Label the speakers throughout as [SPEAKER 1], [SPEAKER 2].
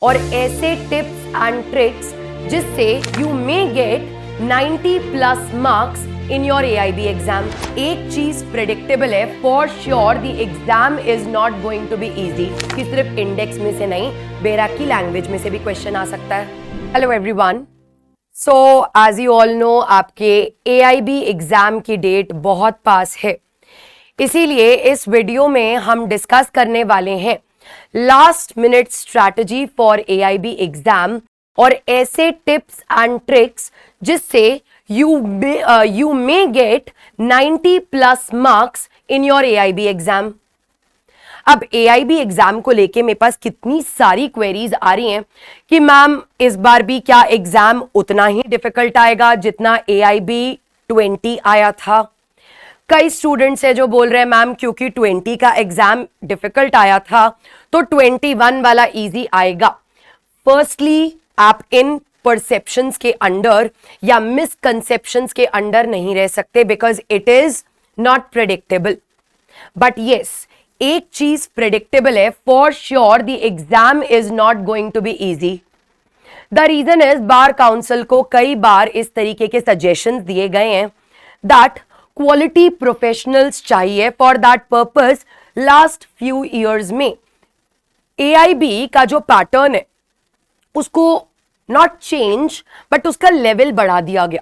[SPEAKER 1] और ऐसे tips and tricks जिससे you may get 90+ marks in your AIB exam. एक चीज प्रेडिक्टेबल है, for sure the exam is not going to be easy, कि सिर्फ इंडेक्स में से नहीं, बैराकी लैंग्वेज में से भी क्वेश्चन आ सकता है। Hello everyone, so as you all know, आपके AIB एग्जाम की डेट बहुत पास है, इसीलिए इस वीडियो में हम डिस्कस करने वाले हैं last minute strategy for AIB exam और ऐसे टिप्स एंड ट्रिक्स जिससे you may get 90+ marks in your AIB exam. अब AIB एग्जाम को लेके मेरे पास कितनी सारी क्वेरीज आ रही हैं कि मैम इस बार भी क्या एग्जाम उतना ही डिफिकल्ट आएगा जितना AIB 20 आया था। कई स्टूडेंट्स है जो बोल रहे हैं मैम क्योंकि 20 का एग्जाम डिफिकल्ट आया था तो 21 वाला इजी आएगा। फर्स्टली, आप इन परसेप्शंस के अंडर या मिसकंसेप्शंस के अंडर नहीं रह सकते, because it is not predictable. But yes, एक चीज प्रेडिक्टेबल है, for sure the exam is not going to be easy. The reason is bar council को कई बार इस तरीके के सजेशंस दिए गए हैं दैट क्वालिटी प्रोफेशनल्स चाहिए। For that purpose last few years में AIB का जो पैटर्न है उसको नॉट चेंज बट उसका लेवल बढ़ा दिया गया।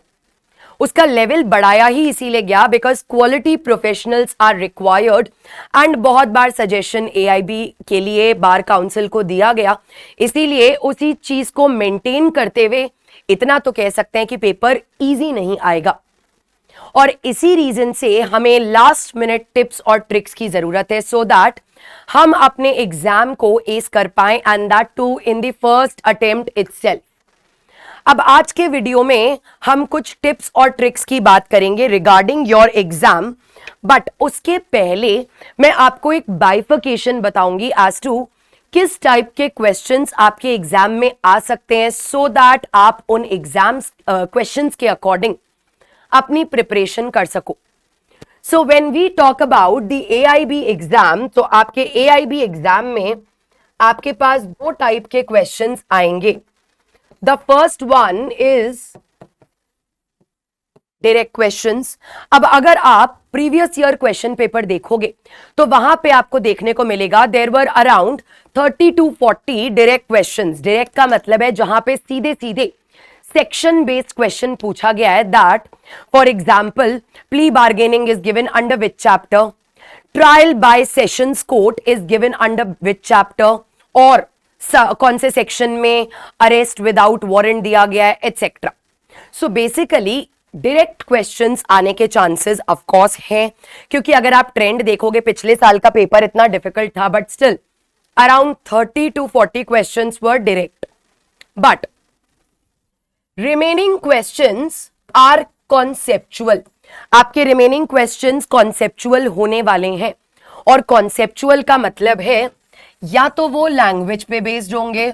[SPEAKER 1] उसका लेवल बढ़ाया ही इसीलिए गया because quality professionals are required and बहुत बार सजेशन AIB के लिए बार काउंसिल को दिया गया, इसीलिए उसी चीज को मेंटेन करते हुए इतना तो कह सकते हैं कि पेपर इजी नहीं आएगा। और इसी रीजन से हमें लास्ट मिनट टिप्स और ट्रिक्स की जरूरत है सो दैट हम अपने एग्जाम को एस कर पाएं and that too in the first attempt itself. अब आज के वीडियो में हम कुछ टिप्स और ट्रिक्स की बात करेंगे रिगार्डिंग योर एग्जाम, बट उसके पहले मैं आपको एक बाइफिकेशन बताऊंगी एज टू किस टाइप के क्वेश्चंस आपके एग्जाम में आ सकते हैं सो दैट आप उन एग्जाम्स क्वेश्चंस के अकॉर्डिंग अपनी प्रिपरेशन कर सको। So when we talk about the AIB exam, तो आपके AIB एग्जाम में आपके पास दो टाइप के क्वेश्चंस आएंगे। The first one is direct questions. अब अगर आप प्रीवियस ईयर क्वेश्चन पेपर देखोगे तो वहां पे आपको देखने को मिलेगा there were around 30 to 40 direct questions. Direct का मतलब है जहां पे सीधे सीधे सेक्शन बेस्ड क्वेश्चन पूछा गया है that for example plea bargaining is given under which chapter, trial by sessions court is given under which chapter, और कौन से सेक्शन में अरेस्ट विदाउट वारंट दिया गया है, etcetera. So basically direct questions आने के चांसेस ऑफ कोर्स हैं, क्योंकि अगर आप ट्रेंड देखोगे पिछले साल का पेपर इतना डिफिकल्ट था but still around 30 to 40 questions were direct. But remaining questions are conceptual. आपके रिमेनिंग क्वेश्चंस कॉन्सेप्चुअल होने वाले हैं, और कॉन्सेप्चुअल का मतलब है या तो वो लैंग्वेज पे बेस्ड होंगे।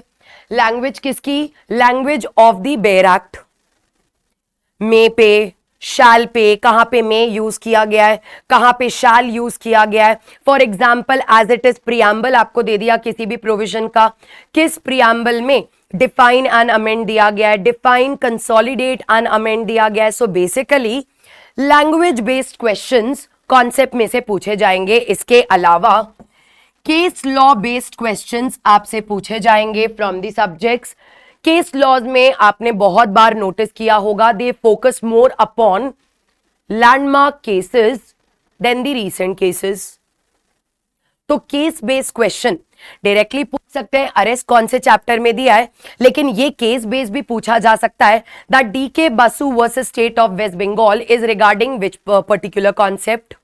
[SPEAKER 1] लैंग्वेज किसकी? Language of the bare act. May पे, शैल पे, कहां पे मे यूज किया गया है, कहां पे शैल यूज किया गया है। For example as it is preamble आपको दे दिया किसी भी प्रोविजन का, किस प्रियम्बल में डिफाइन एंड अमेंड दिया गया है, डिफाइन, कंसोलिडेट एंड अमेंड दिया गया है। So basically language based questions concept में से पूछे जाएंगे। इसके अलावा केस लॉ बेस्ड क्वेश्चंस आपसे पूछे जाएंगे from the subjects. Case laws में आपने बहुत बार नोटिस किया होगा they focus more upon landmark cases than the recent cases. तो केस बेस्ड क्वेश्चन डायरेक्टली पूछ सकते हैं अरेस्ट कौन से चैप्टर में दिया है, लेकिन ये केस बेस्ड भी पूछा जा सकता है that DK Basu versus state of West Bengal is regarding which particular concept.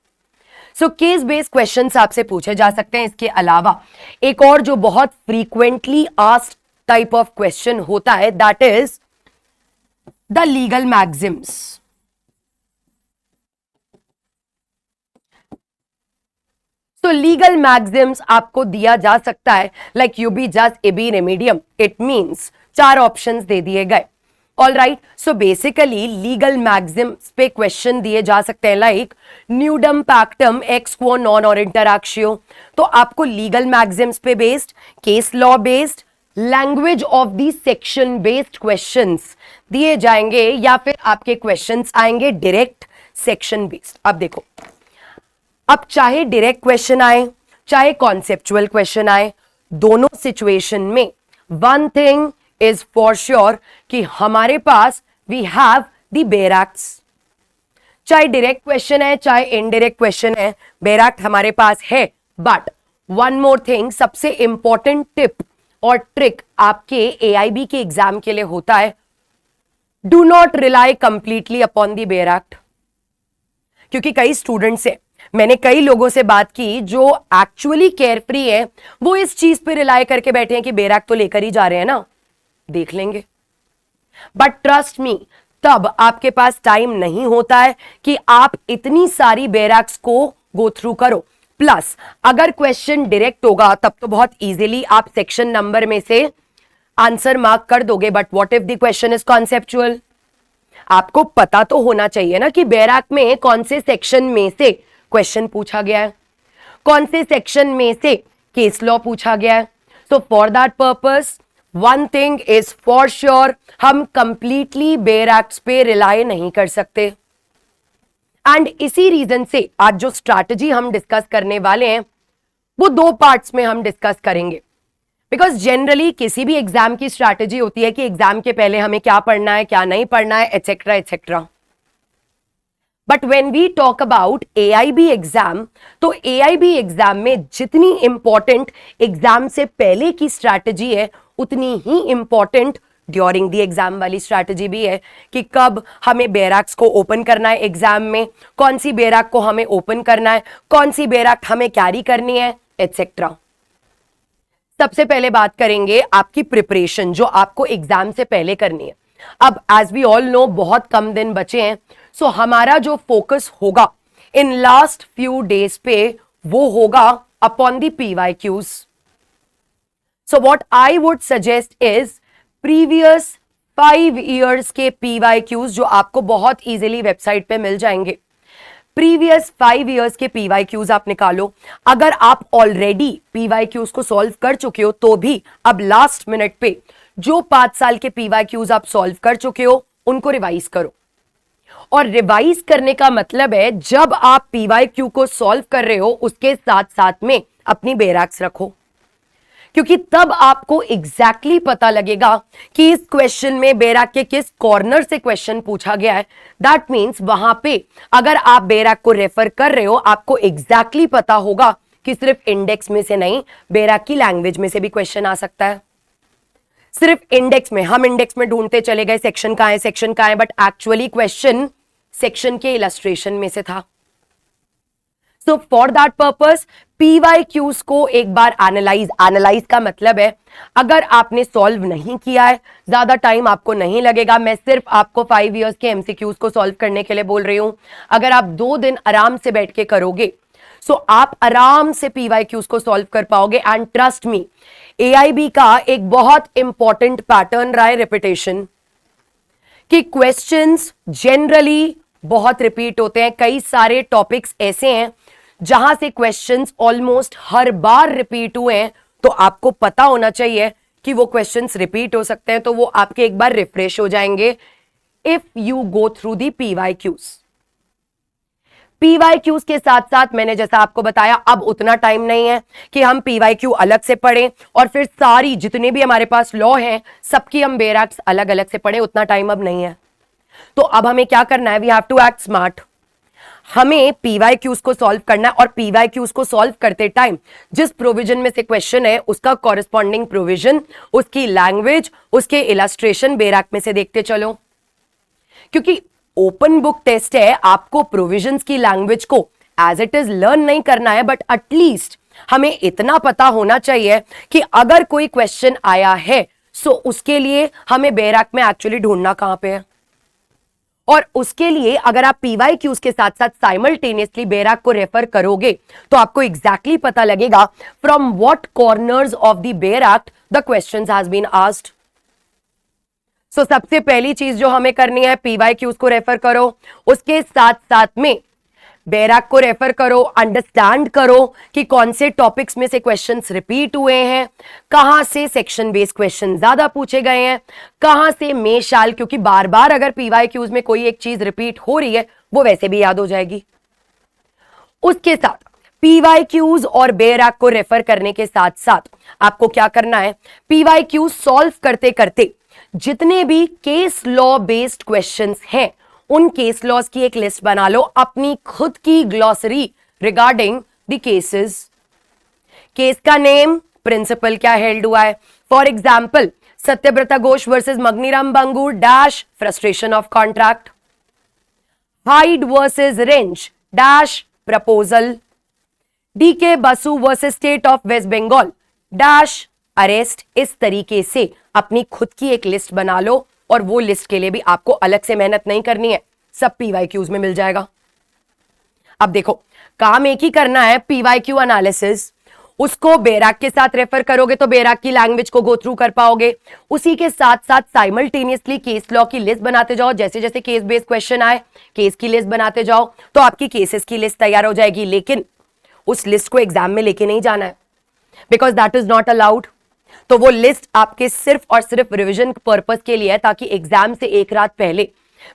[SPEAKER 1] So case based questions आपसे पूछे जा सकते हैं। इसके अलावा एक और जो बहुत frequently asked type of question होता है that is the legal maxims. तो लीगल मैक्सिम्स आपको दिया जा सकता है like ubi jus ibi remedium, it means 4 options दे दिए गए। All right, so basically legal maxims पे क्वेश्चन दिए जा सकते हैं like nudum pactum ex quo non और इंटरैक्शियो। तो आपको लीगल मैक्सिम्स पे based, case law based, language of the section based questions दिए जाएंगे या फिर आपके क्वेश्चंस आएंगे डायरेक्ट सेक्शन बेस्ड। अब देखो, अब चाहे डायरेक्ट क्वेश्चन आए चाहे कॉन्सेप्चुअल क्वेश्चन आए, दोनों सिचुएशन में one thing is for sure कि हमारे पास we have the bare acts. चाहे डायरेक्ट क्वेश्चन है चाहे इनडायरेक्ट क्वेश्चन है, बेयर एक्ट हमारे पास है। बट वन मोर थिंग, सबसे इंपॉर्टेंट टिप और ट्रिक आपके एआईबी के एग्जाम के लिए होता है, do not rely completely upon the bare act. क्योंकि कई स्टूडेंट्स हैं, मैंने कई लोगों से बात की जो एक्चुअली केयरफ्री है, वो इस चीज पे रिलाई करके बैठे हैं कि बेयर एक्ट तो लेकर ही जा रहे हैं ना, देख लेंगे। बट ट्रस्ट मी, तब आपके पास टाइम नहीं होता है कि आप इतनी सारी बेयर एक्ट्स को गो थ्रू करो। प्लस अगर क्वेश्चन डायरेक्ट होगा तब तो बहुत इजीली आप सेक्शन नंबर में से आंसर मार्क कर दोगे। But what if the question is conceptual? आपको पता तो होना चाहिए ना कि बेयर एक्ट में कौन से सेक्शन में से क्वेश्चन पूछा गया है, कौन से सेक्शन में से केस लॉ पूछा गया है। So for that purpose one thing is for sure, हम कंप्लीटली बेयर एक्ट्स पे रिलाई नहीं कर सकते। एंड इसी रीजन से आज जो स्ट्रैटेजी हम डिस्कस करने वाले हैं वो दो पार्ट्स में हम डिस्कस करेंगे। बिकॉज जनरली किसी भी एग्जाम की स्ट्रैटेजी होती है कि एग्जाम के पहले हमें क्या पढ़ना है क्या नहीं पढ़ना है, etcetera etcetera. But when we talk about AIB exam, तो एआईबी एग्जाम में जितनी इंपॉर्टेंट एग्जाम से पहले की स्ट्रैटेजी है उतनी ही इंपॉर्टेंट ड्यूरिंग द एग्जाम वाली स्ट्रैटेजी भी है कि कब हमें बेयर एक्ट्स को ओपन करना है एग्जाम में, कौन सी बेयर एक्ट को हमें ओपन करना है, कौन सी बेयर एक्ट हमें कैरी करनी है, एटसेट्रा। सबसे पहले बात करेंगे आपकी प्रिपरेशन जो आपको एग्जाम से पहले करनी है। अब एज वी ऑल नो बहुत कम दिन बचे हैं, सो हमारा जो फोकस होगा इन लास्ट फ्यू डेज पे वो होगा upon the PYQs. So what I would suggest is previous 5 years के पीवाईक्यूज जो आपको बहुत इजीली वेबसाइट पे मिल जाएंगे। प्रीवियस 5 years के पीवाईक्यूज आप निकालो। अगर आप ऑलरेडी पीवाईक्यूज को सॉल्व कर चुके हो तो भी अब लास्ट मिनट पे जो 5 साल के पीवाईक्यूज आप सॉल्व कर चुके हो उनको रिवाइज करो। और रिवाइज करने का मतलब है जब आप पीवाईक्यू को सॉल्व कर रहे हो उसके साथ साथ में अपनी बेयर एक्ट्स रखो, क्योंकि तब आपको एग्जैक्टली पता लगेगा कि इस क्वेश्चन में बेयर एक्ट के किस कॉर्नर से क्वेश्चन पूछा गया है। दैट मींस वहां पे अगर आप बेयर एक्ट को रेफर कर रहे हो आपको एग्जैक्टली पता होगा कि सिर्फ इंडेक्स में से नहीं, बेयर एक्ट की लैंग्वेज में से भी क्वेश्चन आ सकता है। सिर्फ इंडेक्स में, हम इंडेक्स में ढूंढते चले गए सेक्शन कहां है सेक्शन कहां है, बट एक्चुअली क्वेश्चन सेक्शन के इलस्ट्रेशन में से था। So for that purpose PYQs को एक बार एनालाइज का मतलब है अगर आपने सॉल्व नहीं किया है, ज्यादा टाइम आपको नहीं लगेगा। मैं सिर्फ आपको 5 years के एमसीक्यूज को सॉल्व करने के लिए बोल रही हूं। अगर आप 2 दिन आराम से बैठ के करोगे सो आप आराम से पीवाईक्यूज को सॉल्व कर पाओगे। एंड ट्रस्ट मी, एआईबी का एक बहुत इंपॉर्टेंट पैटर्न रहा है रिपीटेशन, कि क्वेश्चंस जनरली बहुत रिपीट होते हैं। कई सारे टॉपिक्स ऐसे हैं जहां से क्वेश्चंस ऑलमोस्ट हर बार रिपीट हुए हैं, तो आपको पता होना चाहिए कि वो क्वेश्चंस रिपीट हो सकते हैं, तो वो आपके एक बार रिफ्रेश हो जाएंगे if you go through the PYQs. PYQs के साथ साथ मैंने जैसा आपको बताया अब उतना टाइम नहीं है कि हम पीवाईक्यू अलग से पढ़ें और फिर सारी जितने भी हमारे पास लॉ हैं सबकी हम बेयर एक्ट्स अलग अलग से पढ़ें, उतना टाइम अब नहीं है। तो अब हमें क्या करना है, we have to act smart. हमें पीवाईक्यूज को सॉल्व करना है और पीवाईक्यूज को सॉल्व करते टाइम जिस प्रोविजन में से क्वेश्चन है उसका कॉरेस्पॉन्डिंग प्रोविजन, उसकी लैंग्वेज, उसके इलस्ट्रेशन बेयर एक्ट में से देखते चलो। क्योंकि ओपन बुक टेस्ट है, आपको प्रोविजंस की लैंग्वेज को एज इट इज लर्न नहीं करना है, बट एटलीस्ट हमें इतना पता होना चाहिए कि अगर कोई क्वेश्चन आया है सो उसके लिए हमें बेयर एक्ट में एक्चुअली ढूंढना कहां पे है। और उसके लिए अगर आप पीवाईक्यूज के साथ साथ साइमल्टेनियसली बेयर एक्ट को रेफर करोगे तो आपको एग्जैक्टली पता लगेगा from what corners of the bare act the questions has been asked. So सबसे पहली चीज जो हमें करनी है, पीवाईक्यूज को रेफर करो, उसके साथ साथ में बैराक को रेफर करो, अंडरस्टैंड करो कि कौन से टॉपिक्स में से क्वेश्चंस रिपीट हुए हैं, कहां से सेक्शन बेस्ड क्वेश्चन ज्यादा पूछे गए हैं, कहां से मे शाल, क्योंकि बार बार अगर पीवाईक्यूज में कोई एक चीज रिपीट हो रही है वो वैसे भी याद हो जाएगी। उसके साथ पीवाईक्यूज और बैराक को रेफर करने के साथ साथ आपको क्या करना है, पीवाईक्यूज सॉल्व करते करते जितने भी केस लॉ बेस्ड क्वेश्चंस हैं उन केस लॉज की एक लिस्ट बना लो, अपनी खुद की glossary regarding the cases. Case का नेम, प्रिंसिपल क्या हेल्ड हुआ है, for example Satyabrata Ghose versus Mugneeram Bangur dash frustration of contract, Hyde versus Wrench dash proposal, DK Basu versus state of West Bengal dash arrest. इस तरीके से अपनी खुद की एक लिस्ट बना लो और वो लिस्ट के लिए भी आपको अलग से मेहनत नहीं करनी है, सब पीवाईक्यूज में मिल जाएगा। अब देखो काम एक ही करना है, पीवाईक्यू एनालिसिस, उसको बैराक के साथ रेफर करोगे तो बैराक की लैंग्वेज को गो थ्रू कर पाओगे, उसी के साथ साथ साइमल्टेनियसली केस लॉ की लिस्ट बनाते जाओ, जैसे जैसे केस बेस्ड क्वेश्चन आए केस की लिस्ट बनाते जाओ तो आपकी केसेस की लिस्ट तैयार हो जाएगी। लेकिन उस लिस्ट को एग्जाम में लेके नहीं जाना है, because that is not allowed. तो वो लिस्ट आपके सिर्फ और सिर्फ रिवीजन पर्पस के लिए है, ताकि एग्जाम से एक रात पहले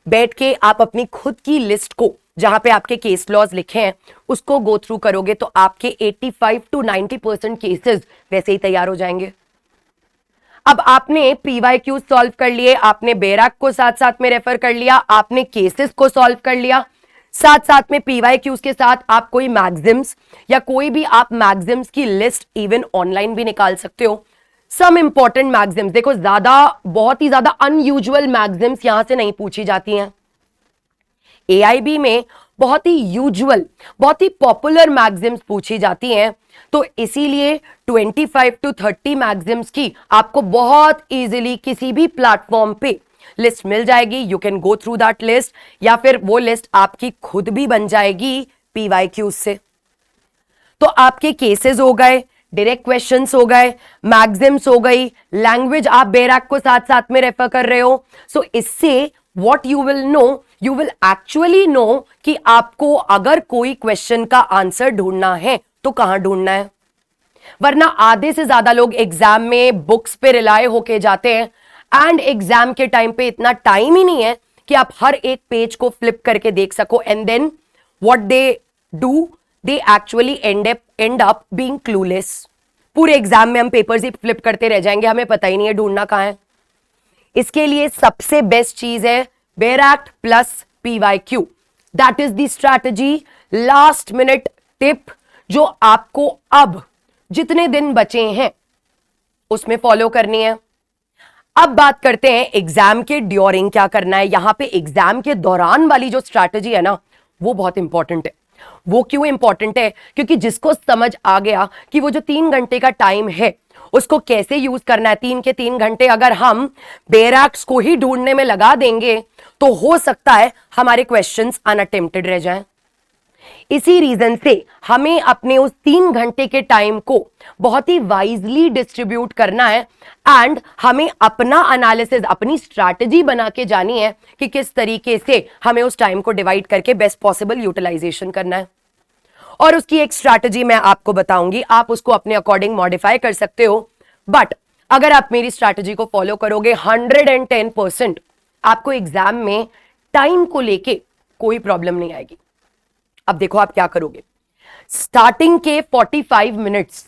[SPEAKER 1] बैठ के आप अपनी खुद की लिस्ट को, जहां पे आपके केस लॉज लिखे हैं, उसको गो थ्रू करोगे तो आपके 85 to 90% केसेस वैसे ही तैयार हो जाएंगे। अब आपने पीवाईक्यू सॉल्व कर लिए, आपने बैराक को साथ साथ में रेफर कर लिया, आपने केसेस को सॉल्व कर लिया, साथ साथ में पीवाईक्यूज के साथ आप कोई मैग्जिम्स या कोई भी आप मैग्जिम्स की लिस्ट इवन ऑनलाइन भी निकाल सकते हो। सम इंपॉर्टेंट मैग्जिम्स, देखो ज्यादा बहुत ही ज्यादा अनयूजुअल मैग्जिम्स यहां से नहीं पूछी जाती हैं। एआईबी में बहुत ही यूजुअल, बहुत ही पॉपुलर मैग्जिम्स पूछी जाती हैं, तो इसीलिए 25 to 30 मैग्जिम्स की आपको बहुत इजीली किसी भी प्लेटफॉर्म पे लिस्ट मिल जाएगी। You can go through that list, या फिर वो लिस्ट आपकी खुद भी बन जाएगी पीवाईक्यूज से। तो आपके केसेस हो गए, डायरेक्ट क्वेश्चंस हो गए, मैग्जिम्स हो गई, लैंग्वेज आप बैराक को साथ साथ में रेफर कर रहे हो। सो इससे what you will know, you will actually know कि आपको अगर कोई क्वेश्चन का आंसर ढूंढना है तो कहां ढूंढना है। वरना आधे से ज्यादा लोग एग्जाम में बुक्स पे रिलाय होके जाते हैं, एंड एग्जाम के टाइम पे इतना टाइम ही नहीं है कि आप हर एक पेज को फ्लिप करके देख सको, and then what they do, they actually end up being clueless. पूरे एग्जाम में हम पेपर्स ही फ्लिप करते रह जाएंगे, हमें पता ही नहीं है ढूंढना कहां है। इसके लिए सबसे बेस्ट चीज है बैराक plus PYQ, that is the strategy, last minute tip जो आपको अब जितने दिन बचे हैं उसमें फॉलो करनी है। अब बात करते हैं एग्जाम के ड्यूरिंग क्या करना है। यहां पे एग्जाम के दौरान वाली जो स्ट्रैटेजी है ना, वो बहुत इंपॉर्टेंट है। वो क्यों इंपॉर्टेंट है? क्योंकि जिसको समझ आ गया कि वो जो 3 घंटे का टाइम है उसको कैसे यूज करना है, 3 के 3 घंटे अगर हम बैराक्स को ही ढूंढने में लगा देंगे तो हो सकता है हमारे क्वेश्चंस अनअटेम्प्टेड रह जाएं। इसी रीजन से हमें अपने उस 3 घंटे के टाइम को बहुत ही वाइजली डिस्ट्रीब्यूट करना है, एंड हमें अपना एनालिसिस, अपनी स्ट्रैटेजी बना के जानी है कि किस तरीके से हमें उस टाइम को डिवाइड करके बेस्ट पॉसिबल यूटिलाइजेशन करना है। और उसकी एक स्ट्रैटेजी मैं आपको बताऊंगी, आप उसको अपने अकॉर्डिंग मॉडिफाई कर सकते हो, बट अगर आप मेरी स्ट्रैटेजी को फॉलो करोगे 110% आपको एग्जाम में टाइम को लेके कोई प्रॉब्लम नहीं आएगी। अब देखो आप क्या करोगे, स्टार्टिंग के 45 मिनट्स,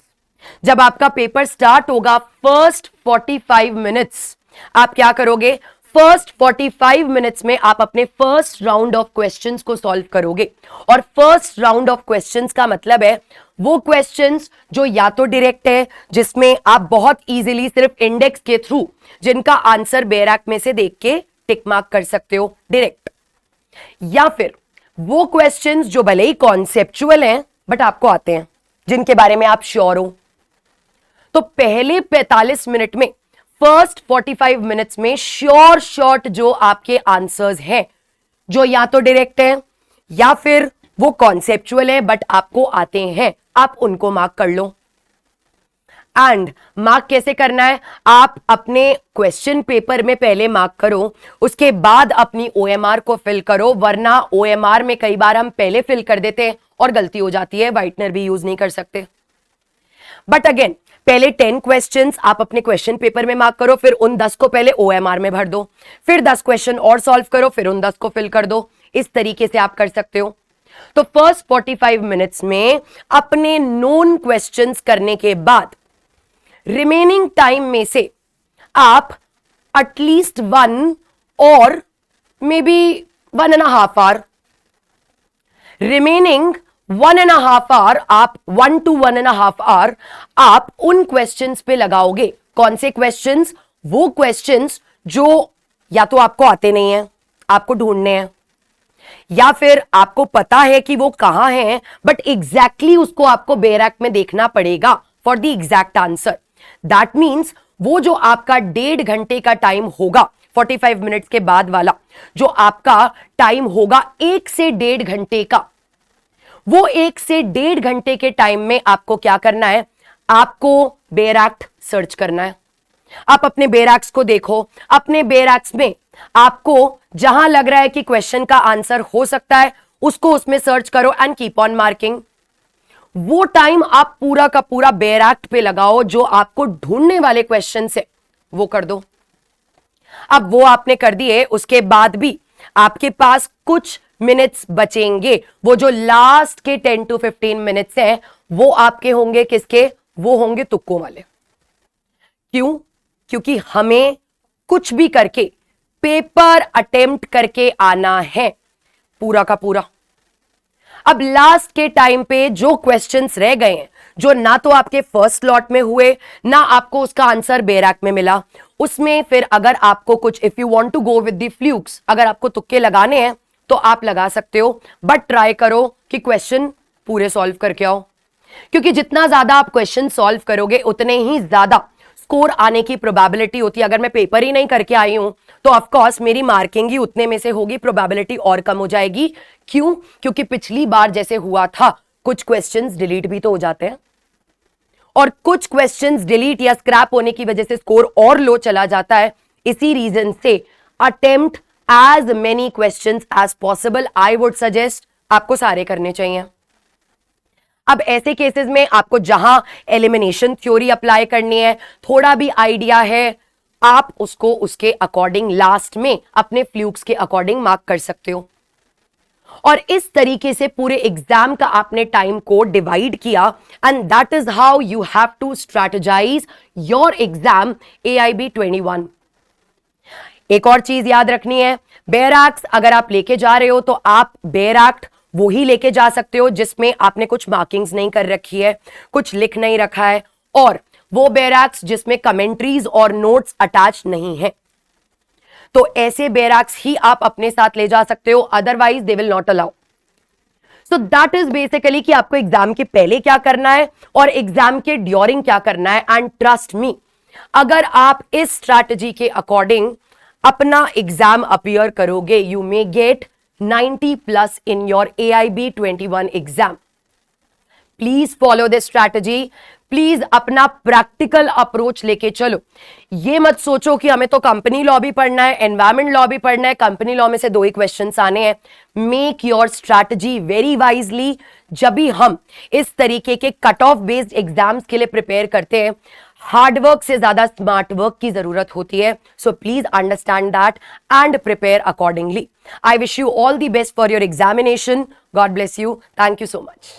[SPEAKER 1] जब आपका पेपर स्टार्ट होगा, फर्स्ट 45 मिनट्स आप क्या करोगे, फर्स्ट 45 मिनट्स में आप अपने फर्स्ट राउंड ऑफ क्वेश्चंस को सॉल्व करोगे। और फर्स्ट राउंड ऑफ क्वेश्चंस का मतलब है वो क्वेश्चंस जो या तो डायरेक्ट है, जिसमें आप बहुत इजीली सिर्फ इंडेक्स के थ्रू जिनका आंसर बैराक में से देख के टिक मार्क कर सकते हो डायरेक्ट, या फिर वो क्वेश्चंस जो भले ही कॉन्सेप्चुअल हैं बट आपको आते हैं, जिनके बारे में आप श्योर हो। तो पहले 45 मिनट में, फर्स्ट 45 मिनट्स में श्योर शॉर्ट जो आपके आंसर्स हैं, जो या तो डायरेक्ट हैं या फिर वो कॉन्सेप्चुअल है बट आपको आते हैं, आप उनको मार्क कर लो। एंड मार्क कैसे करना है, आप अपने क्वेश्चन पेपर में पहले मार्क करो, उसके बाद अपनी OMR को फिल करो, वरना OMR में कई बार हम पहले फिल कर देते हैं और गलती हो जाती है, व्हाइटनर भी यूज नहीं कर सकते। बट अगेन पहले 10 क्वेश्चंस आप अपने क्वेश्चन पेपर में मार्क करो, फिर उन 10 को पहले OMR में भर दो, फिर 10 क्वेश्चन और सॉल्व करो, फिर उन 10 को फिल कर दो। इस तरीके से आप कर सकते हो। तो फर्स्ट 45 मिनट्स में अपने नोन क्वेश्चंस करने के बाद रिमेनिंग टाइम में से आप एटलीस्ट 1 और maybe 1.5 hour, remaining 1.5 hour आप 1 to 1.5 आवर आप उन क्वेश्चंस पे लगाओगे। कौन से क्वेश्चंस? वो क्वेश्चंस जो या तो आपको आते नहीं है, आपको ढूंढने हैं, या फिर आपको पता है कि वो कहां है, बट एग्जैक्टली उसको आपको बेरैक में देखना पड़ेगा for the exact answer. That means वो जो आपका 1.5 घंटे का टाइम होगा, 45 मिनट्स के बाद वाला जो आपका टाइम होगा 1 से 1.5 घंटे का, वो 1 से 1.5 घंटे के टाइम में आपको क्या करना है? आपको बेरैक सर्च करना है। आप अपने बेरैक्स को देखो, अपने बेरैक्स में आपको जहां लग रहा है कि क्वेश्चन का आंसर हो सकता है उसको उसमें सर्च करो एंड कीप ऑन मार्किंग। वो टाइम आप पूरा का पूरा बेरैक पे लगाओ जो आपको ढूंढने वाले क्वेश्चन से, वो कर दो। अब वो आपने कर दिए, उसके बाद भी आपके पास कुछ मिनट्स बचेंगे। वो जो लास्ट के 10 to 15 मिनट्स हैं वो आपके होंगे किसके? वो होंगे तुक्कों वाले। क्यों? क्योंकि हमें कुछ भी करके पेपर अटेम्प्ट करके आना है पूरा का पूरा। अब लास्ट के टाइम पे जो क्वेश्चंस रह गए हैं, जो ना तो आपके फर्स्ट लॉट में हुए, ना आपको उसका आंसर बेरैक में मिला, उसमें फिर अगर आपको कुछ, if you want to go with the flukes, अगर आपको तुक्के लगाने हैं तो आप लगा सकते हो, बट ट्राई करो कि क्वेश्चन पूरे सॉल्व करके आओ, क्योंकि जितना ज्यादा आप क्वेश्चन सॉल्व करोगे उतने ही ज्यादा स्कोर आने की प्रोबेबिलिटी होती है। अगर मैं पेपर ही नहीं करके आई हूं तो ऑफ कोर्स मेरी मार्किंग ही उतने में से होगी, प्रोबेबिलिटी और कम हो जाएगी। क्यों? क्योंकि पिछली बार जैसे हुआ था, कुछ क्वेश्चंस डिलीट भी तो हो जाते हैं, और कुछ क्वेश्चंस डिलीट या स्क्रैप होने की वजह से स्कोर और लो चला जाता है। इसी रीजन से attempt as many questions as possible, I would suggest आपको सारे करने चाहिए। अब ऐसे केसेस में आपको जहां एलिमिनेशन थ्योरी अप्लाई करनी है, थोड़ा भी आइडिया है, आप उसको उसके अकॉर्डिंग लास्ट में अपने फ्लूक्स के अकॉर्डिंग मार्क कर सकते हो। और इस तरीके से पूरे एग्जाम का आपने टाइम को डिवाइड किया, and that is how you have to strategize your exam AIB 21। एक और चीज याद रखनी है, बेरैक्स अगर आप लेके जा रहे हो तो आप बेरैक वो ही लेके जा सकते हो जिसमें आपने कुछ मार्किंग्स नहीं कर रखी है, कुछ लिख नहीं रखा है, और वो बेरैक्स जिसमें कमेंट्रीज और नोट्स अटैच नहीं है। तो ऐसे बेरैक्स ही आप अपने साथ ले जा सकते हो, otherwise they will not allow. So that is basically कि आपको एग्जाम के पहले क्या करना है और एग्जाम के ड्यूरिंग क्या करना है। एंड ट्रस्ट मी, अगर आप इस स्ट्रैटेजी के अकॉर्डिंग अपना एग्जाम अपीयर करोगे, you may get 90+ in your AIB 21 exam. Please follow this strategy, please अपना प्रैक्टिकल अप्रोच लेके चलो। ये मत सोचो कि हमें तो कंपनी लॉ भी पढ़ना है, एनवायरमेंट लॉ भी पढ़ना है, कंपनी लॉ में से 2 ही क्वेश्चंस आने हैं। Make your strategy very wisely. जब भी हम इस तरीके के कट ऑफ बेस्ड एग्जाम्स के लिए प्रिपेयर करते हैं, हार्ड वर्क से ज्यादा स्मार्ट वर्क की जरूरत होती है। So please understand that and prepare accordingly. I wish you all the best for your examination. God bless you. Thank you so much.